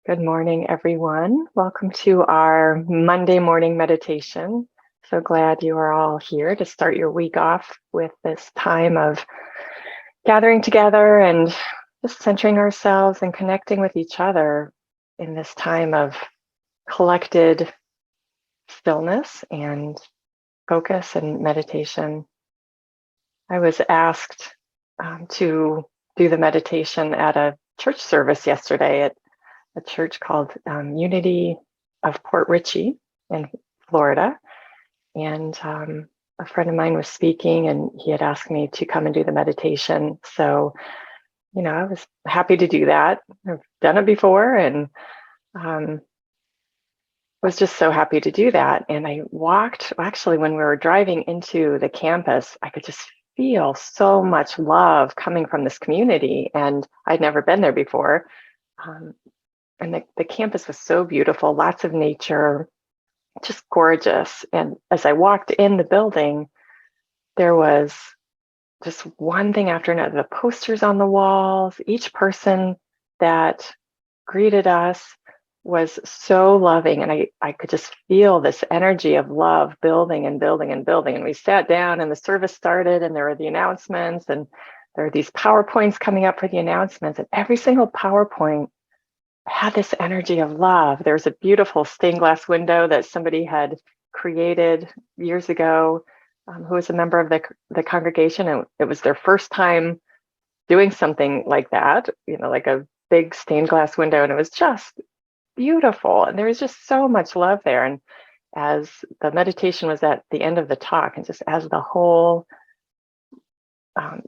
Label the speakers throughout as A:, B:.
A: Good morning, everyone. Welcome to our Monday morning meditation. So glad you are all here to start your week off with this time of gathering together and just centering ourselves and connecting with each other in this time of collected stillness and focus and meditation. I was asked to do the meditation at a church service yesterday at a church called Unity of Port Richey in Florida. And a friend of mine was speaking and he had asked me to come and do the meditation. So, I was happy to do that. I've done it before and was just so happy to do that. And I walked, actually, when we were driving into the campus, I could just feel so much love coming from this community. And I'd never been there before. And the campus was so beautiful, lots of nature, just gorgeous. And as I walked in the building, there was just one thing after another. The posters on the walls, each person that greeted us was so loving. And I could just feel this energy of love building and building and building. And we sat down and the service started and there were the announcements and there were these PowerPoints coming up for the announcements. And every single PowerPoint had this energy of love. There's a beautiful stained glass window that somebody had created years ago, who was a member of the congregation. And it was their first time doing something like that, like a big stained glass window. And it was just beautiful. And there was just so much love there. And as the meditation was at the end of the talk, and just as the whole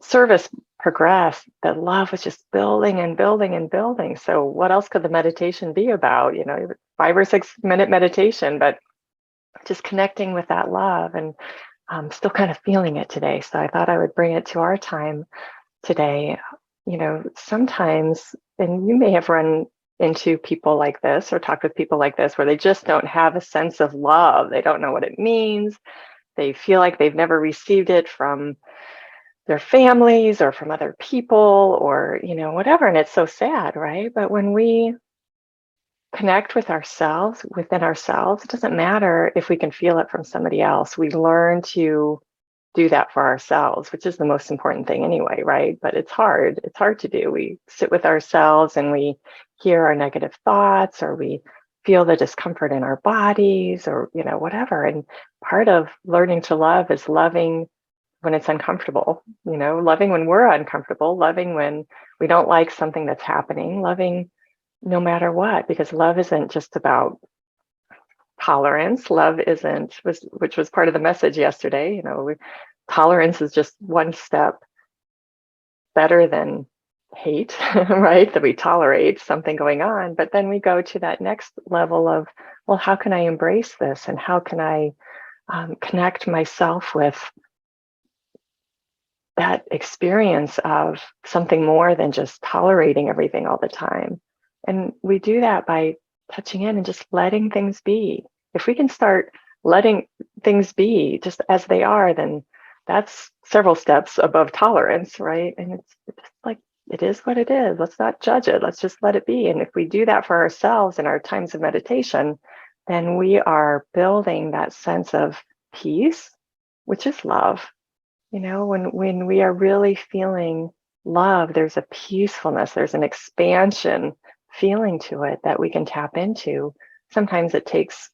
A: service progressed, the love was just building and building and building. So what else could the meditation be about? 5 or 6 minute meditation, but just connecting with that love, and I'm still kind of feeling it today. So I thought I would bring it to our time today. Sometimes, and you may have run into people like this or talked with people like this, where they just don't have a sense of love. They don't know what it means. They feel like they've never received it from their families or from other people or, whatever. And it's so sad, right? But when we connect with ourselves, within ourselves, it doesn't matter if we can feel it from somebody else. We learn to do that for ourselves, which is the most important thing anyway, right? But it's hard. It's hard to do. We sit with ourselves and we hear our negative thoughts, or we feel the discomfort in our bodies, or, whatever. And part of learning to love is loving when it's uncomfortable, loving when we're uncomfortable, loving when we don't like something that's happening, loving no matter what, because love isn't just about tolerance. Love isn't, which was part of the message yesterday. Tolerance is just one step better than hate, right? That we tolerate something going on, but then we go to that next level of, well, how can I embrace this, and how can I connect myself with that experience of something more than just tolerating everything all the time. And we do that by touching in and just letting things be. If we can start letting things be just as they are, then that's several steps above tolerance, right? And it's just like, it is what it is. Let's not judge it. Let's just let it be. And if we do that for ourselves in our times of meditation, then we are building that sense of peace, which is love. When we are really feeling love, there's a peacefulness, there's an expansion feeling to it that we can tap into. Sometimes it takes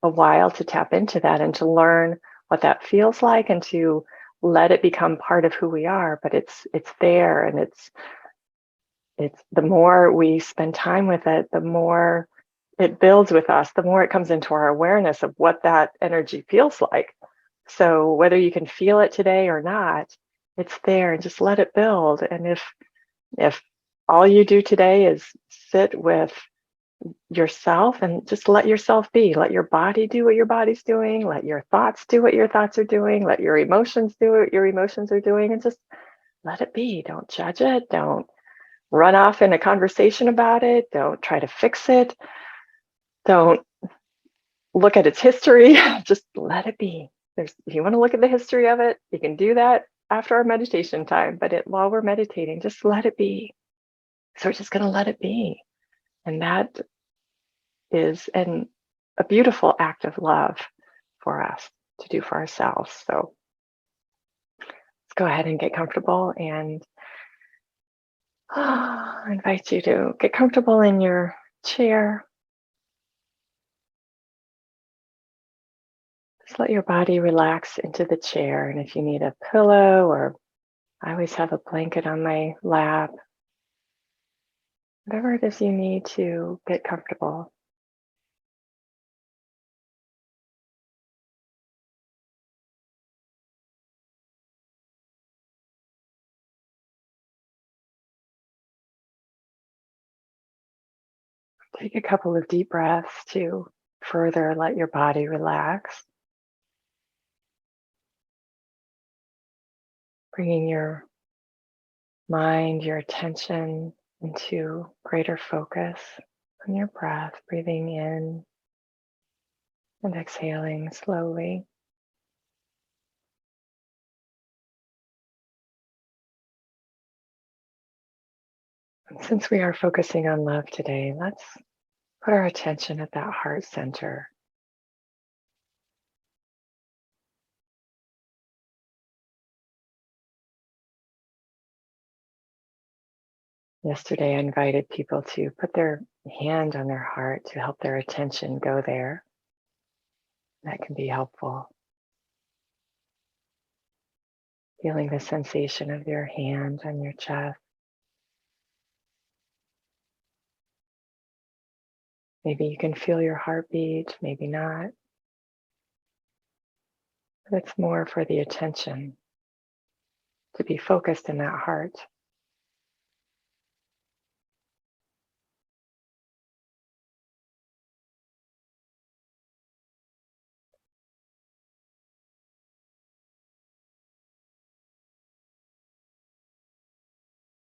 A: a while to tap into that and to learn what that feels like and to let it become part of who we are. But it's there, and it's the more we spend time with it, the more it builds with us, the more it comes into our awareness of what that energy feels like. So whether you can feel it today or not, it's there, and just let it build. And if all you do today is sit with yourself and just let yourself be, let your body do what your body's doing, let your thoughts do what your thoughts are doing, let your emotions do what your emotions are doing, and just let it be. Don't judge it. Don't run off in a conversation about it. Don't try to fix it. Don't look at its history. Just let it be. If you want to look at the history of it, you can do that after our meditation time, but while we're meditating, just let it be. So we're just going to let it be. And that is a beautiful act of love for us to do for ourselves. So let's go ahead and get comfortable and I invite you to get comfortable in your chair. Just let your body relax into the chair. And if you need a pillow, or I always have a blanket on my lap, whatever it is you need to get comfortable. Take a couple of deep breaths to further let your body relax, bringing your mind, your attention into greater focus on your breath, breathing in and exhaling slowly. And since we are focusing on love today, let's put our attention at that heart center. Yesterday, I invited people to put their hand on their heart to help their attention go there. That can be helpful. Feeling the sensation of your hand on your chest. Maybe you can feel your heartbeat, maybe not. But it's more for the attention to be focused in that heart.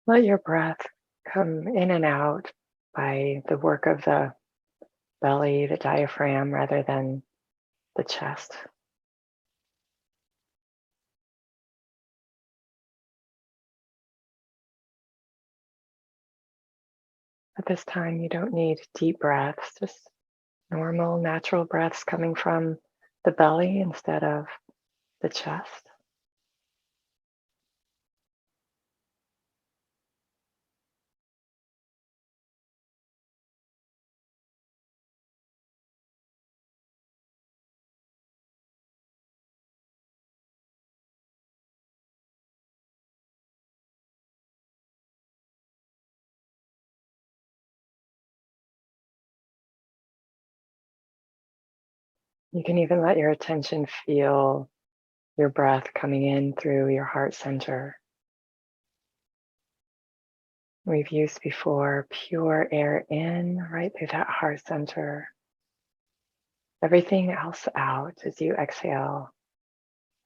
A: Let your breath come in and out by the work of the belly, the diaphragm, rather than the chest. At this time, you don't need deep breaths, just normal, natural breaths coming from the belly instead of the chest. You can even let your attention feel your breath coming in through your heart center. We've used before pure air in right through that heart center. Everything else out as you exhale.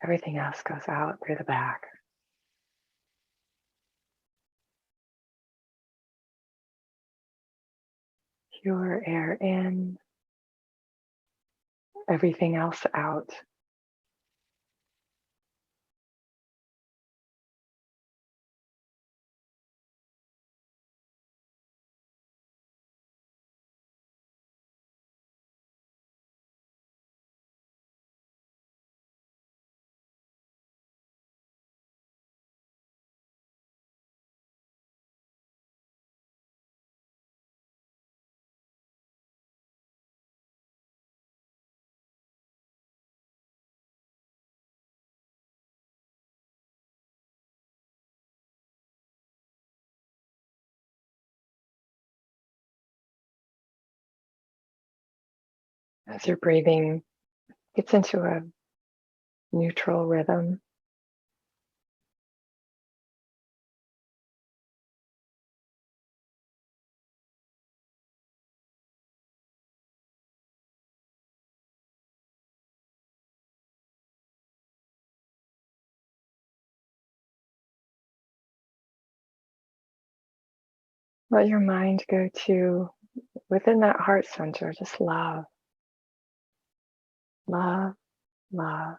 A: Everything else goes out through the back. Pure air in. Everything else out. As your breathing gets into a neutral rhythm, let your mind go to within that heart center, just love, love, love.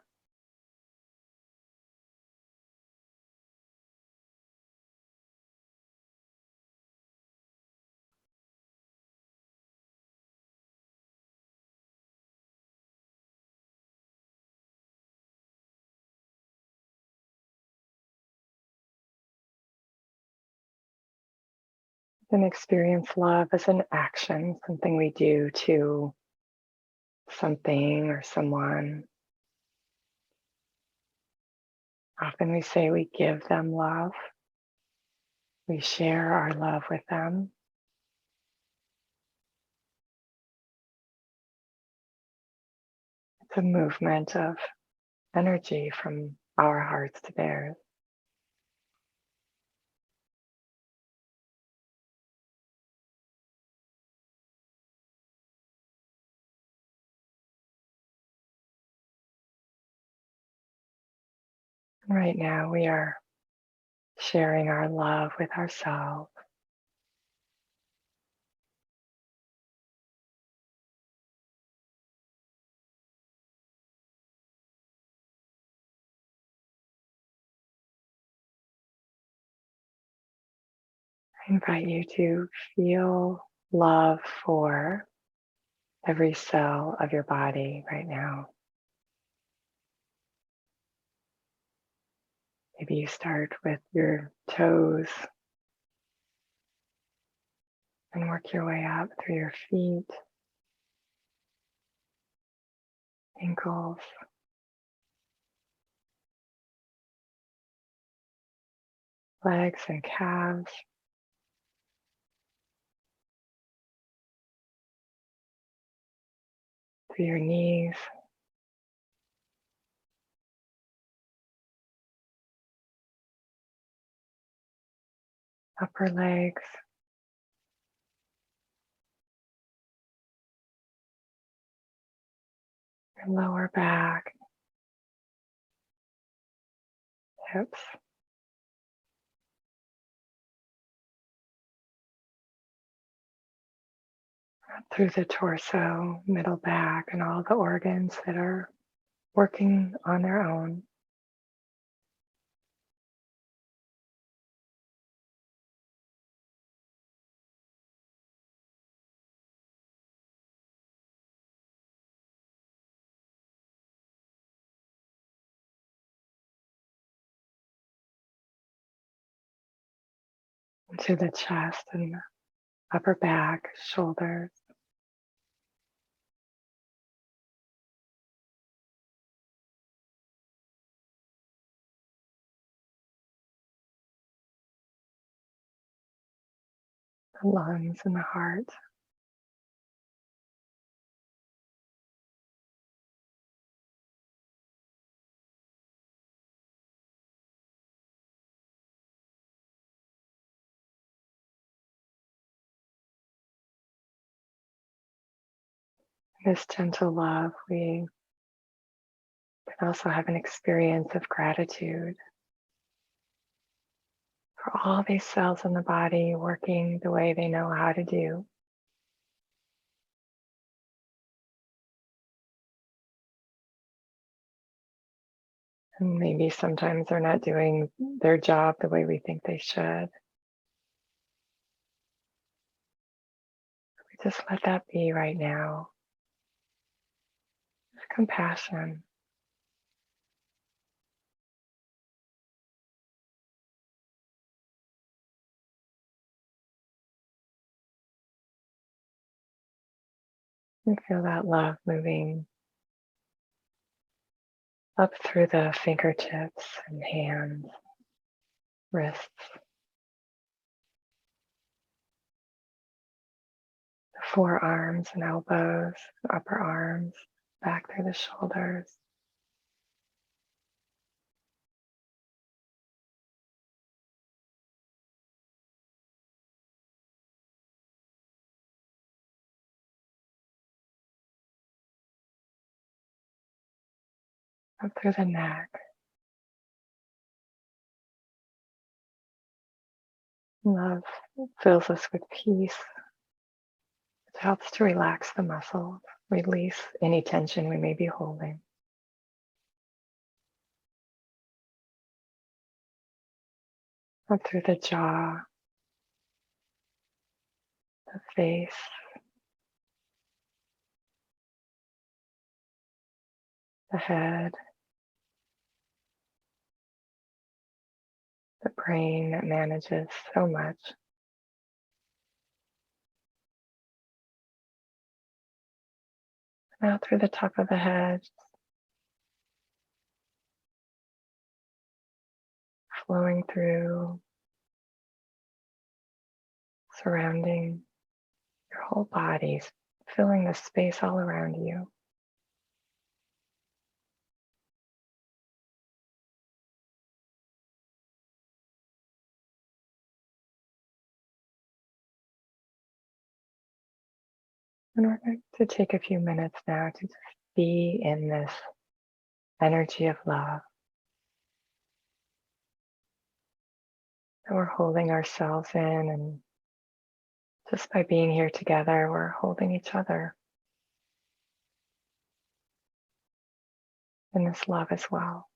A: And experience love as an action, something we do to something or someone. Often we say we give them love. We share our love with them. It's a movement of energy from our hearts to theirs. Right now, we are sharing our love with ourselves. I invite you to feel love for every cell of your body right now. Maybe you start with your toes and work your way up through your feet, ankles, legs and calves, through your knees, upper legs, your lower back, hips, through the torso, middle back, and all the organs that are working on their own. Into the chest and upper back, shoulders, the lungs and the heart. This gentle love, we can also have an experience of gratitude for all these cells in the body working the way they know how to do. And maybe sometimes they're not doing their job the way we think they should. We just let that be right now. With compassion. And feel that love moving up through the fingertips and hands, wrists, the forearms and elbows, upper arms, back through the shoulders. Up through the neck. Love fills us with peace. It helps to relax the muscles, release any tension we may be holding. Up through the jaw, the face, the head, the brain that manages so much. and out through the top of the head, flowing through, surrounding your whole body, filling the space all around you. And we're going to take a few minutes now to just be in this energy of love. And we're holding ourselves in, and just by being here together, we're holding each other in this love as well.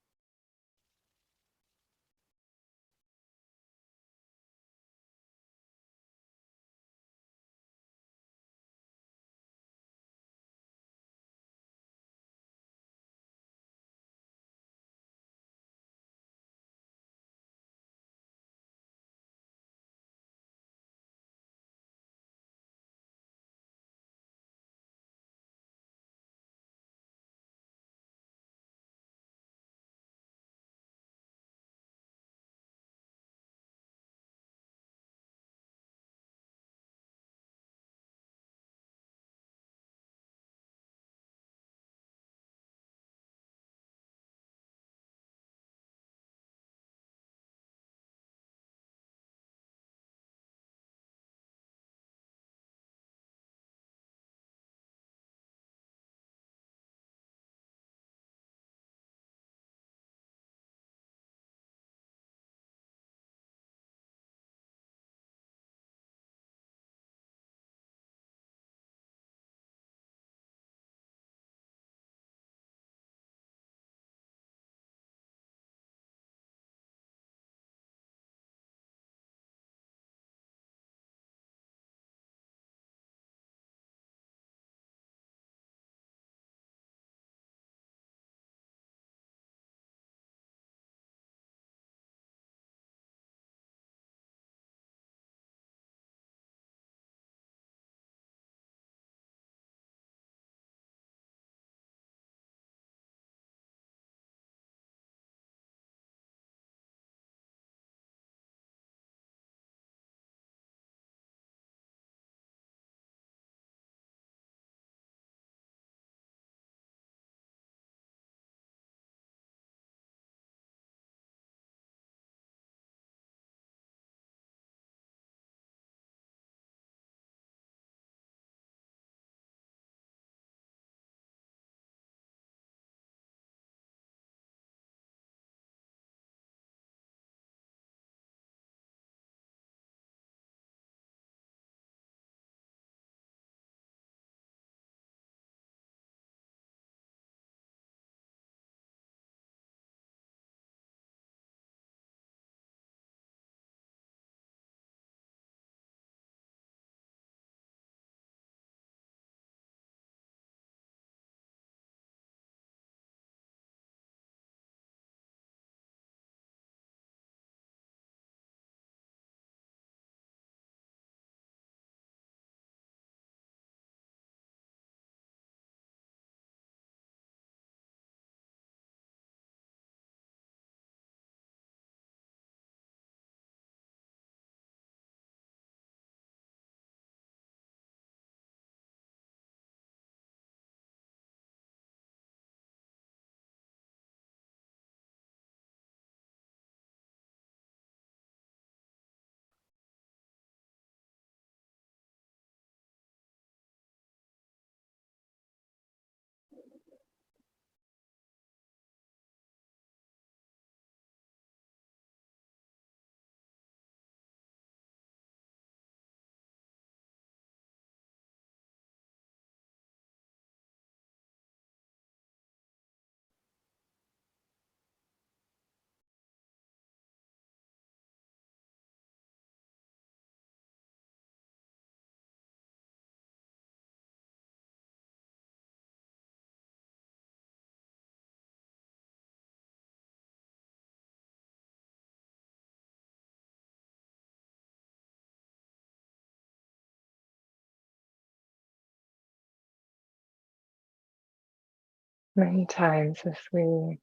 A: Many times as we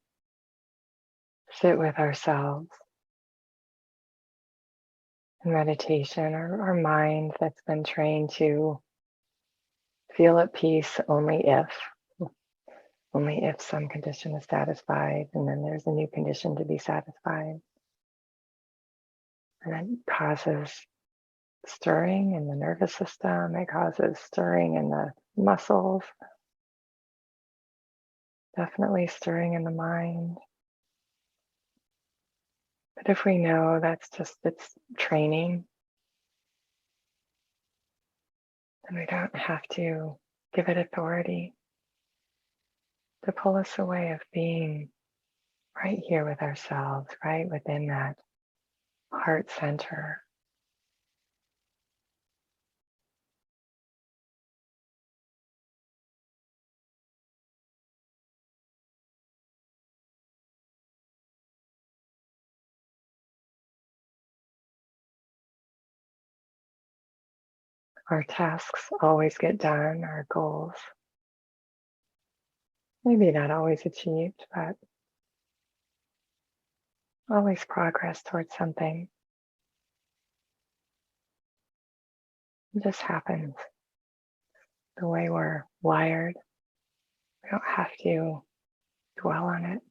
A: sit with ourselves in meditation, our mind that's been trained to feel at peace only if some condition is satisfied, and then there's a new condition to be satisfied. And it causes stirring in the nervous system, it causes stirring in the muscles, definitely stirring in the mind. But if we know it's training, then we don't have to give it authority to pull us away of being right here with ourselves, right within that heart center. Our tasks always get done, our goals, maybe not always achieved, but always progress towards something. It just happens the way we're wired. We don't have to dwell on it.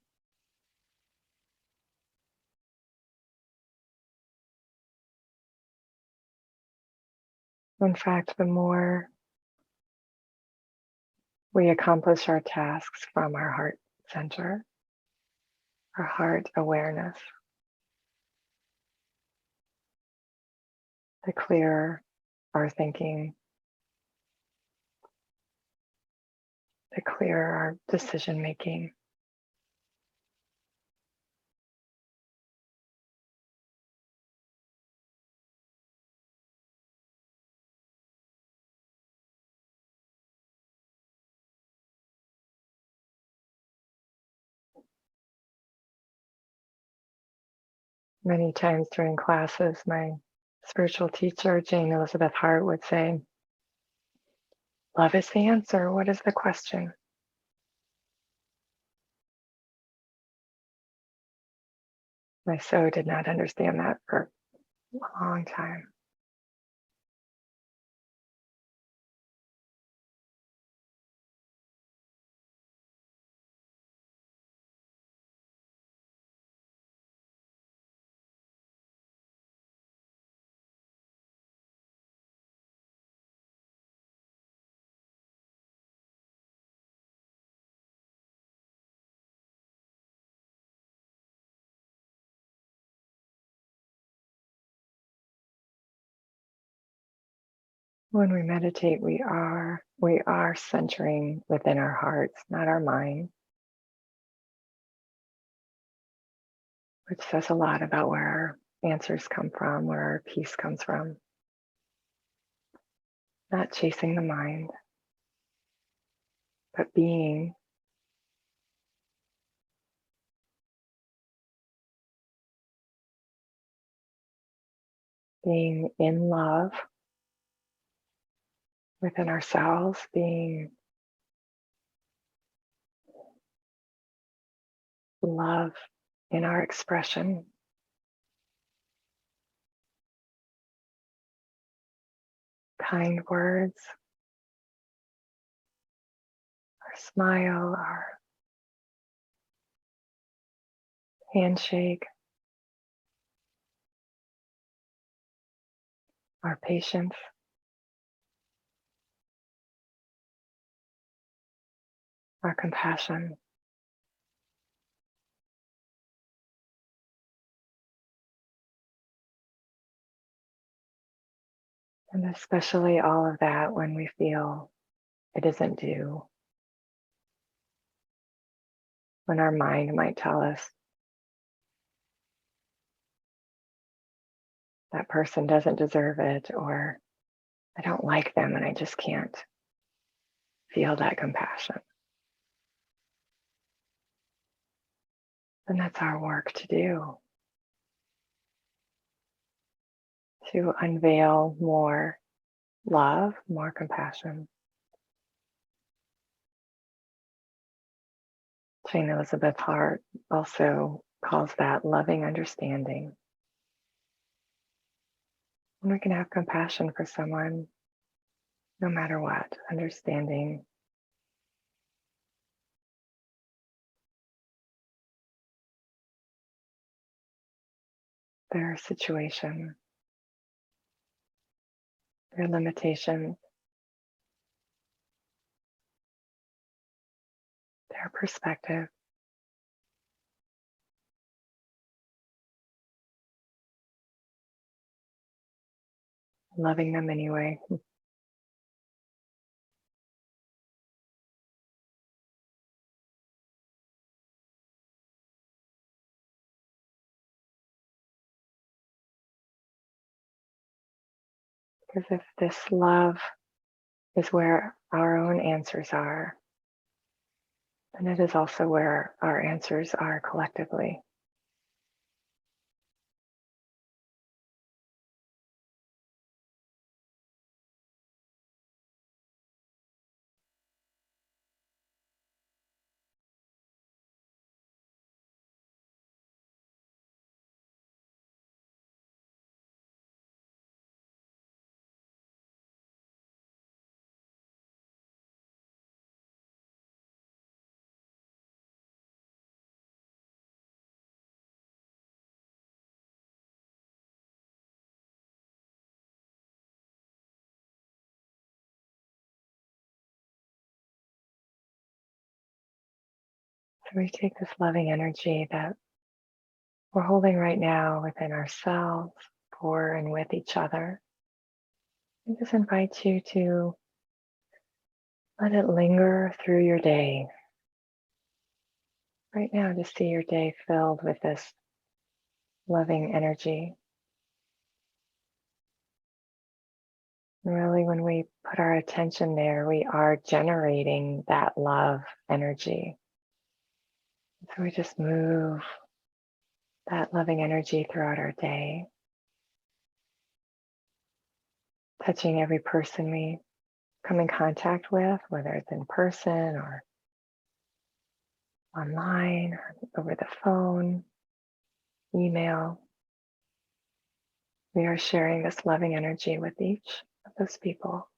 A: In fact, the more we accomplish our tasks from our heart center, our heart awareness, the clearer our thinking, the clearer our decision making. Many times during classes, my spiritual teacher, Jane Elizabeth Hart, would say, "Love is the answer. What is the question?" I so did not understand that for a long time. When we meditate, we are centering within our hearts, not our mind, which says a lot about where our answers come from, where our peace comes from. Not chasing the mind, but being in love within ourselves, being love in our expression, kind words, our smile, our handshake, our patience, our compassion. And especially all of that when we feel it isn't due. When our mind might tell us that person doesn't deserve it, or I don't like them and I just can't feel that compassion. And that's our work to do, to unveil more love, more compassion. Jane Elizabeth Hart also calls that loving understanding. And we can have compassion for someone no matter what, understanding their situation, their limitations, their perspective. Loving them anyway. Because if this love is where our own answers are, then it is also where our answers are collectively. So we take this loving energy that we're holding right now within ourselves, for and with each other. I just invite you to let it linger through your day. Right now, just see your day filled with this loving energy. And really, when we put our attention there, we are generating that love energy. So we just move that loving energy throughout our day, touching every person we come in contact with, whether it's in person or online, or over the phone, email. We are sharing this loving energy with each of those people.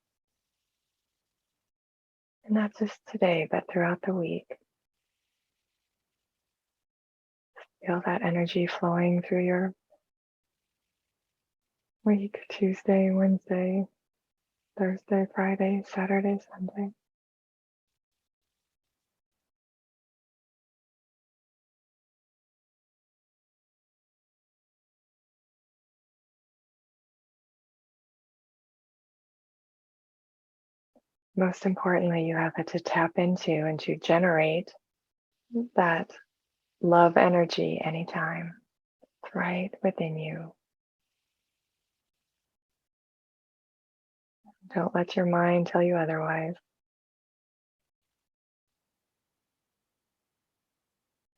A: And not just today, but throughout the week. Feel that energy flowing through your week, Tuesday, Wednesday, Thursday, Friday, Saturday, Sunday. Most importantly, you have to tap into and to generate that love energy anytime. It's right within you. Don't let your mind tell you otherwise.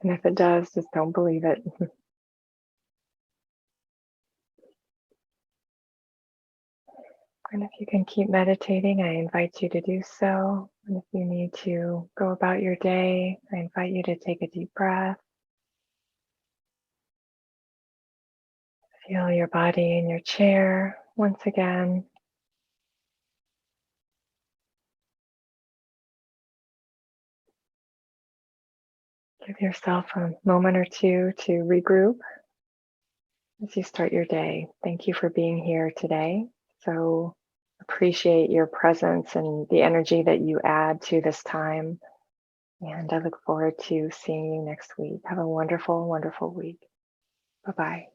A: And if it does, just don't believe it. And if you can keep meditating, I invite you to do so. And if you need to go about your day, I invite you to take a deep breath. Feel your body in your chair once again. Give yourself a moment or two to regroup as you start your day. Thank you for being here today. So appreciate your presence and the energy that you add to this time. And I look forward to seeing you next week. Have a wonderful, wonderful week. Bye-bye.